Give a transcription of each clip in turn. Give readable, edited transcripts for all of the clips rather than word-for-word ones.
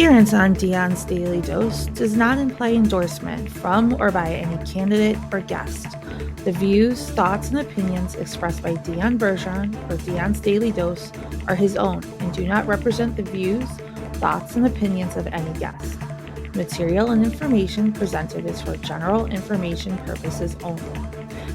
appearance on Dion's Daily Dose does not imply endorsement from or by any candidate or guest. The views, thoughts, and opinions expressed by Dion Bergeron or Dion's Daily Dose are his own and do not represent the views, thoughts, and opinions of any guest. Material and information presented is for general information purposes only.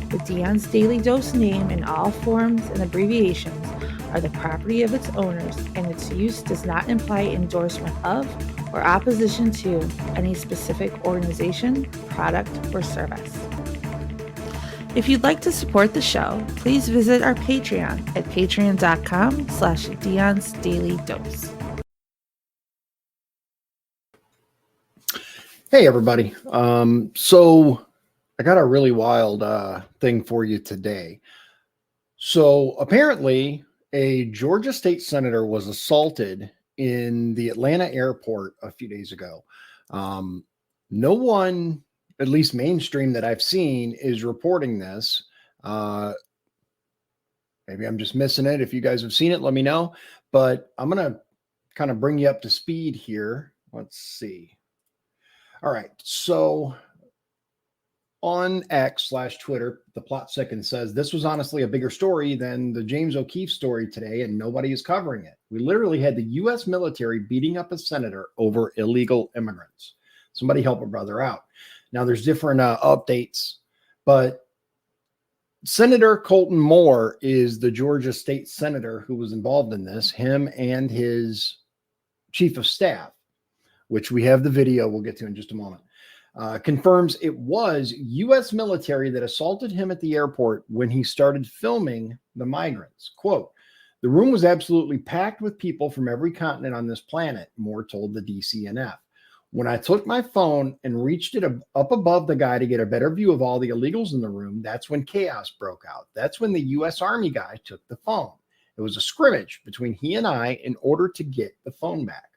The Dion's Daily Dose name in all forms and abbreviations are the property of its owners, and its use does not imply endorsement of or opposition to any specific organization, product, or service. If you'd like to support the show, please visit our Patreon at patreon.com/Dion's Daily Dose. Hey, everybody. So I got a really wild thing for you today. So apparently a Georgia state senator was assaulted in the Atlanta airport a few days ago. No one, at least mainstream that I've seen, is reporting this. Maybe I'm just missing it. If you guys have seen it, let me know. But I'm going to kind of bring you up to speed here. Let's see. All right. So on X/Twitter, the plot second says, this was honestly a bigger story than the James O'Keefe story today, and nobody is covering it. We literally had the U.S. military beating up a senator over illegal immigrants. Somebody help a brother out. Now, there's different updates, but Senator Colton Moore is the Georgia state senator who was involved in this, him and his chief of staff, which we have the video we'll get to in just a moment. Confirms it was U.S. military that assaulted him at the airport when he started filming the migrants. Quote, the room was absolutely packed with people from every continent on this planet, Moore told the DCNF. When I took my phone and reached it up above the guy to get a better view of all the illegals in the room, that's when chaos broke out. That's when the U.S. Army guy took the phone. It was a scrimmage between he and I in order to get the phone back.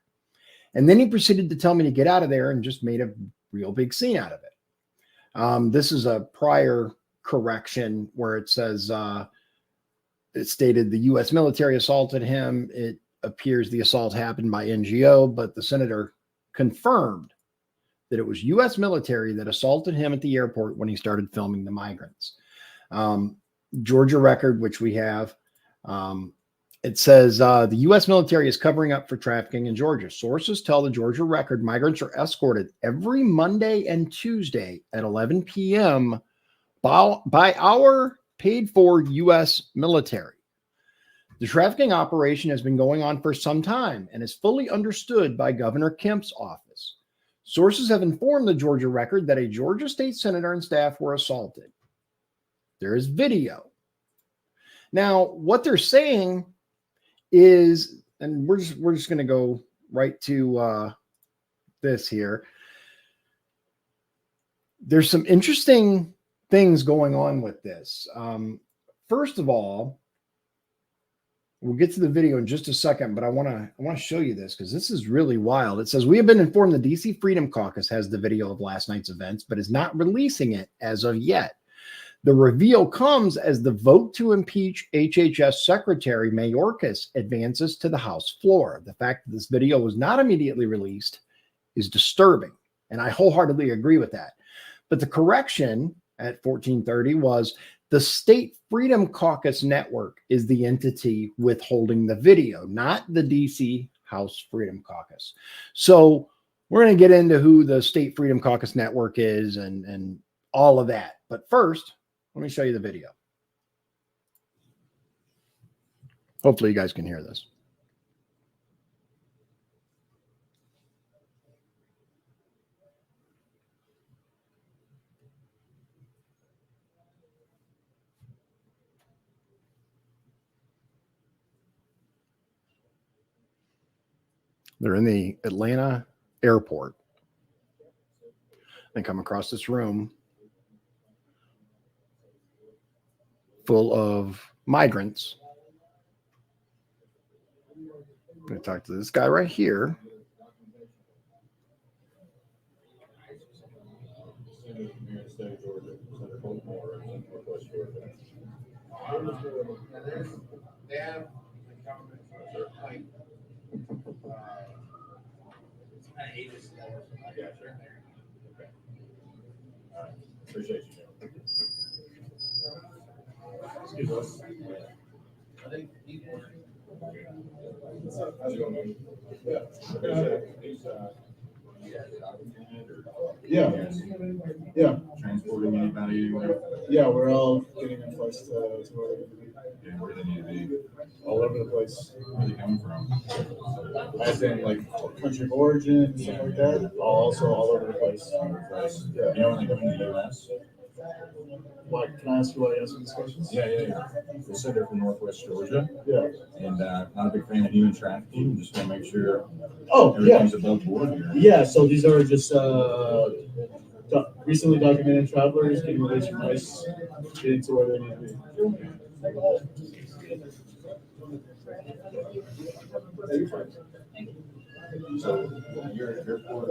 And then he proceeded to tell me to get out of there and just made a real big scene out of it. This is a prior correction where it says it stated the U.S. military assaulted him. It appears the assault happened by NGO, but the senator confirmed that it was U.S. military that assaulted him at the airport when he started filming the migrants. Georgia record, which we have, it says the U.S. military is covering up for trafficking in Georgia. Sources tell the Georgia Record migrants are escorted every Monday and Tuesday at 11 p.m. by our paid-for U.S. military. The trafficking operation has been going on for some time and is fully understood by Governor Kemp's office. Sources have informed the Georgia Record that a Georgia state senator and staff were assaulted. There is video. Now, what they're saying is, and we're just going to go right to this here. There's some interesting things going on with this. First of all, we'll get to the video in just a second, but I want to show you this because this is really wild. It says, we have been informed the DC Freedom Caucus has the video of last night's events, but is not releasing it as of yet. The reveal comes as the vote to impeach HHS Secretary Mayorkas advances to the House floor. The fact that this video was not immediately released is disturbing, and I wholeheartedly agree with that. But the correction at 14:30 was the State Freedom Caucus Network is the entity withholding the video, not the DC House Freedom Caucus. So we're going to get into who the State Freedom Caucus Network is and all of that. But first, let me show you the video. Hopefully you guys can hear this. They're in the Atlanta airport. They come across this room full of migrants. I'm going to talk to this guy right here. State Georgia, Senator Colton Moore, and Northwest Georgia. They have Appreciate you. Excuse us. How's it going, man? Yeah. Yeah. Yeah. Transporting anybody anywhere? Yeah, we're all getting in place to where they need to be. Yeah, where they need to be? All over the place. Where are they coming from? As in, like, country of origin, stuff like that. Also all over the place. All over the place. Yeah. You know when they come into the U.S.? Why, can I ask you why you asked these questions? Yeah. They said they're from Northwest Georgia. Yeah. And not a big fan of human trafficking. Just want to make sure everything's above board here. Yeah, so these are just recently documented travelers getting away from ICE, getting to where they need to be. So you're for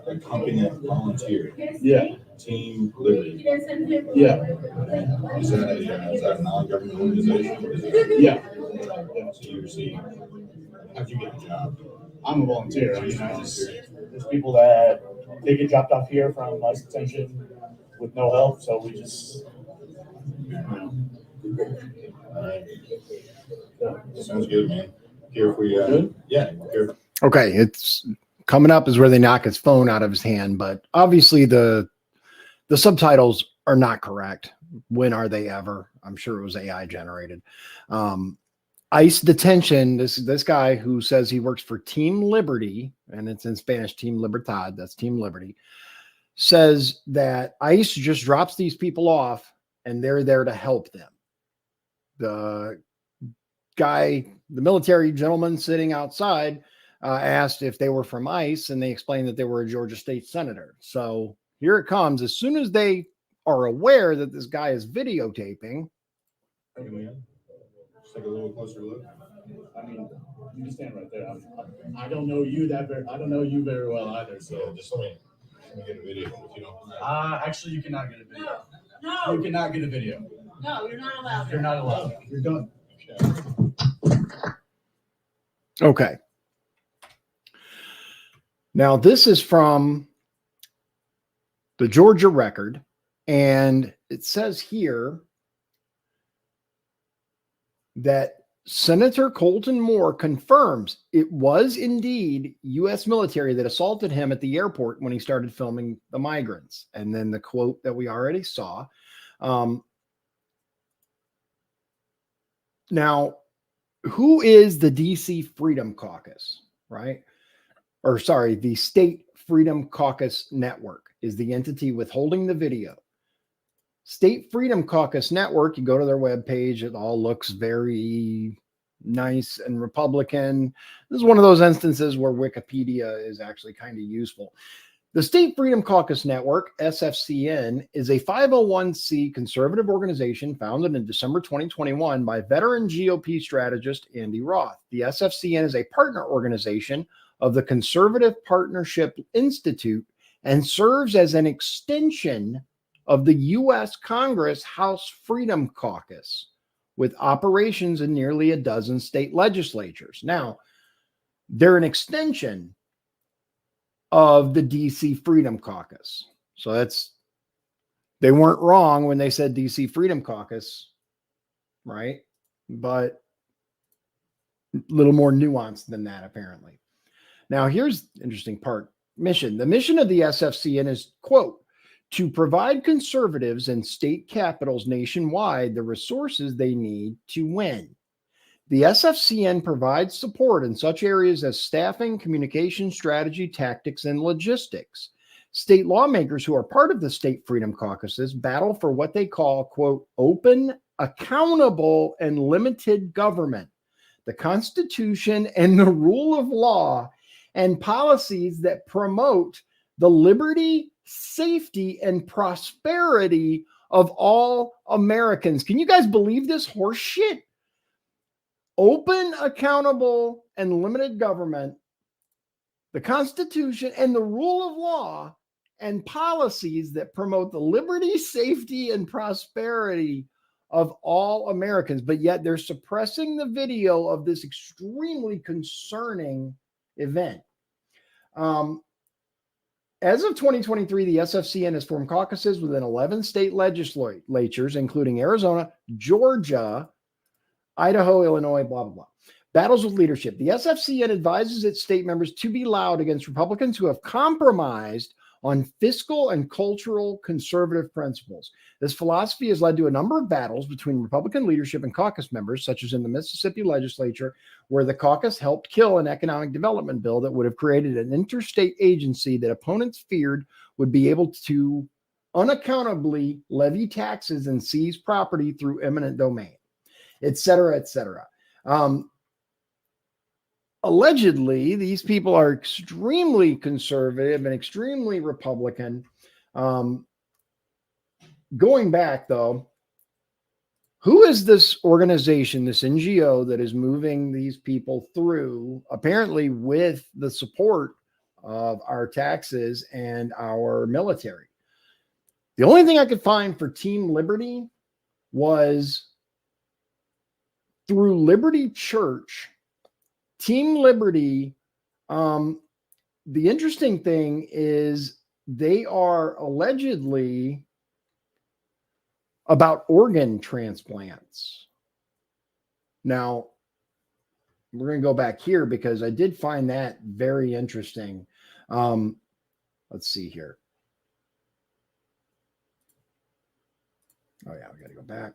a company that volunteer. Yeah. Team Liberty. Yeah. Is that a non-government organization? Yeah. So you receive. How'd you get the job? I'm a volunteer. There's people that they get dropped off here from ICE detention with no help, so we just. All right. Sounds good, man. Here for you. Good? Yeah. Here. Okay, it's coming up is where they knock his phone out of his hand, but obviously the subtitles are not correct. When are they ever? I'm sure it was AI generated. ICE detention, this guy who says he works for Team Liberty, and it's in Spanish, Team Libertad, that's Team Liberty, says that ICE just drops these people off and they're there to help them. The guy, the military gentleman sitting outside, asked if they were from ICE, and they explained that they were a Georgia state senator. So here it comes. As soon as they are aware that this guy is videotaping. Just take a little closer look. I mean, you can stand right there. I don't know you I don't know you very well either. So just let me get a video if you don't mind. Actually, you cannot get a video. No. You cannot get a video. No, you're not allowed. You're not allowed. You're done. Okay. Now, this is from the Georgia Record, and it says here that Senator Colton Moore confirms it was indeed U.S. military that assaulted him at the airport when he started filming the migrants. And then the quote that we already saw. Now, who is the DC Freedom Caucus, right? Or sorry, the State Freedom Caucus Network is the entity withholding the video. State Freedom Caucus Network, you go to their webpage, it all looks very nice and Republican. This is one of those instances where Wikipedia is actually kind of useful. The State Freedom Caucus Network, SFCN, is a 501c conservative organization founded in December 2021 by veteran GOP strategist Andy Roth. The SFCN is a partner organization of the Conservative Partnership Institute and serves as an extension of the U.S. Congress House Freedom Caucus, with operations in nearly a dozen state legislatures. Now, they're an extension of the DC Freedom Caucus. So they weren't wrong when they said DC Freedom Caucus, right? But a little more nuanced than that, apparently. Now, here's the interesting part. Mission. The mission of the SFCN is, quote, to provide conservatives and state capitals nationwide the resources they need to win. The SFCN provides support in such areas as staffing, communication, strategy, tactics, and logistics. State lawmakers who are part of the State Freedom Caucuses battle for what they call, quote, open, accountable, and limited government, the Constitution and the rule of law, and policies that promote the liberty, safety, and prosperity of all Americans. Can you guys believe this horse shit? Open, accountable, and limited government, the Constitution and the rule of law, and policies that promote the liberty, safety, and prosperity of all Americans. But yet they're suppressing the video of this extremely concerning event. As of 2023, the SFCN has formed caucuses within 11 state legislatures, including Arizona, Georgia, Idaho, Illinois, blah, blah, blah. Battles with leadership. The SFCN advises its state members to be loud against Republicans who have compromised on fiscal and cultural conservative principles. This philosophy has led to a number of battles between Republican leadership and caucus members, such as in the Mississippi legislature, where the caucus helped kill an economic development bill that would have created an interstate agency that opponents feared would be able to unaccountably levy taxes and seize property through eminent domain, et cetera, et cetera. Allegedly, these people are extremely conservative and extremely Republican. Going back, though, who is this organization, this NGO that is moving these people through, apparently with the support of our taxes and our military? The only thing I could find for Team Liberty was through Liberty Church. Team Liberty, the interesting thing is they are allegedly about organ transplants. Now, we're going to go back here because I did find that very interesting. Let's see here. Oh, yeah, we got to go back.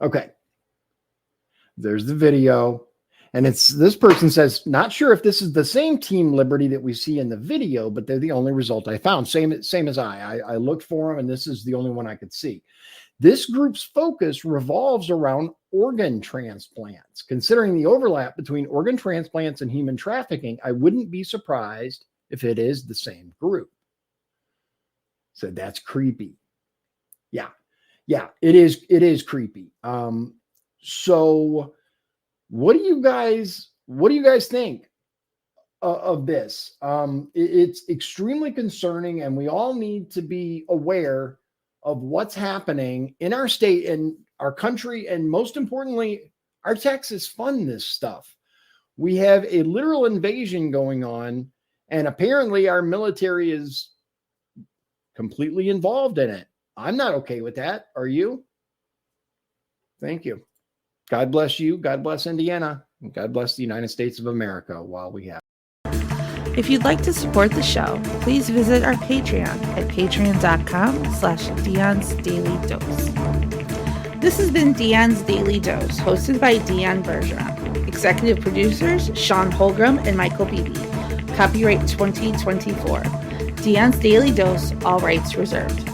Okay. There's the video. And it's this person says, not sure if this is the same Team Liberty that we see in the video, but they're the only result I found. Same as I looked for them, and this is the only one I could see. This group's focus revolves around organ transplants. Considering the overlap between organ transplants and human trafficking, I wouldn't be surprised if it is the same group. So that's creepy. Yeah, it is creepy. So what do you guys think of this? It's extremely concerning, and we all need to be aware of what's happening in our state and our country, and most importantly, our taxes fund this stuff. We have a literal invasion going on, and apparently our military is completely involved in it. I'm not okay with that. Are you? Thank you. God bless you. God bless Indiana. And God bless the United States of America while we have. If you'd like to support the show, please visit our Patreon at patreon.com/Dion's Daily Dose. This has been Dion's Daily Dose, hosted by Dion Bergeron. Executive producers, Sean Holgram and Michael Beebe. Copyright 2024. Dion's Daily Dose, all rights reserved.